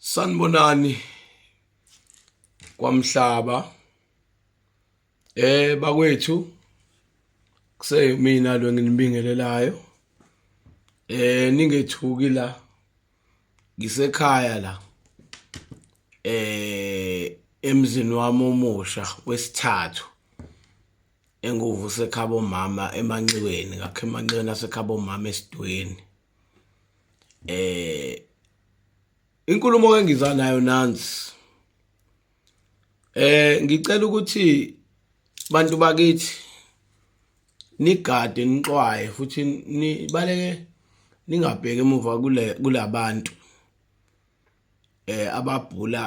Sanibonani Kwa-Mhlaba bakwethu kuseyimina lo nginibingelelayo ningethuki la ngisekhaya la emzini wami omusha wesithathu enguvuse ekhabo mama emanxiweni ngakho emanxiweni asekhabo mama esidweni inkulumo ke ngiza nayo nansi ngicela ukuthi bantu bakithi nigade nixwaye futhi nibaleke ningabheki emuva kulabantu ababhula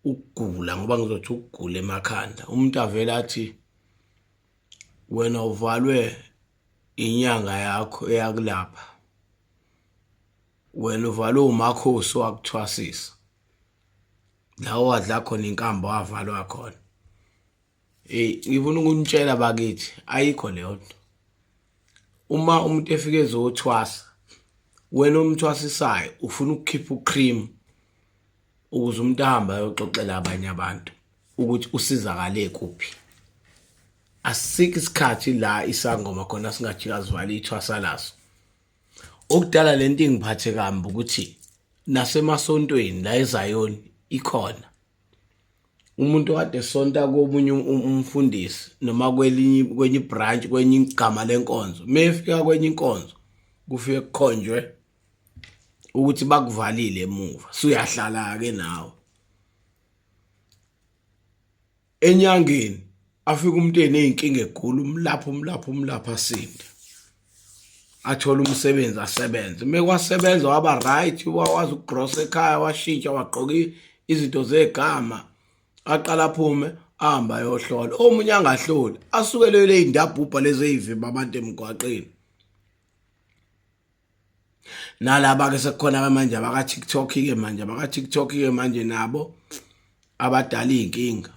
ukugula ngoba ngizothi ukugula emakhanda umuntu avela athi wena uvalwe inyanga yakho eyakulapha wena uvalwe umakhosi wakuthwasisa la wadla khona inkamba wavalwa khona ngifuna ukunitshela bakithi ayikho leyo nto uma umuntu efike ezothwasa wena umthwasisayo ufuna ukukhipha ucream ukuze umuntu ahambe ayoxoxela abanye abantu ukuthi usizakale kuphi asikho isikhathi la isangoma khona singajika zivala ithwasa laso okudala lento ingiphathe kambi ukuthi nasemasontweni la eZayoni ikhona umuntu kade esonta komunye umfundisi noma kwenye branch kwenye igama lenkonzo mefika kwenye inkonzo kufike kukhonjwe ukuthi bakuvalile emuva suyahlala ke nawe enyangeni afika umuntu eneyinkinga egula umlapha asinde athola umsebenzi asebenze mekwasebenza waba right wazi ukugrossa ekhaya washintsha waqoka izinto zegama aqala phume ahamba ayohlola omunye angahloli asukelele indabhubha lezi ezivimba abantu emgwaqeni nalaba ke sekukhona manje abaka TikTok ke manje nabo abadala inkinga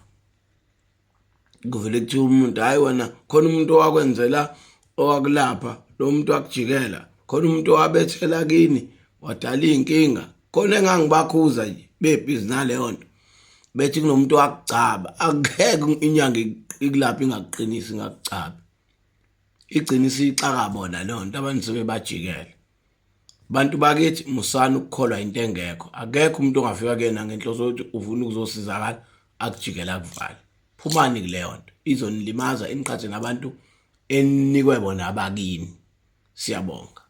kuvele kuthi umuntu hayi wena khona umuntu owakwenzela owakulapha lo muntu akujikela khona umuntu owabethela kini wadala inkinga khona engangibakhuza nje bebhizi naleyo nto bethi kunomuntu wakucaba akekho inyanga ikulapha ingakuqinisi ngakucaba igcinisa ixaka bona leyo nto abantu sebebajikela bantu bakithi musana ukukholwa into engekho akekho umuntu ongafika kena ngenhloso ukuthi ufuna ukuzosizakala akujikela akuvale phumani kuleyo nto izonilimaza iniqhathe nabantu enikwe bona abakini siyabonga.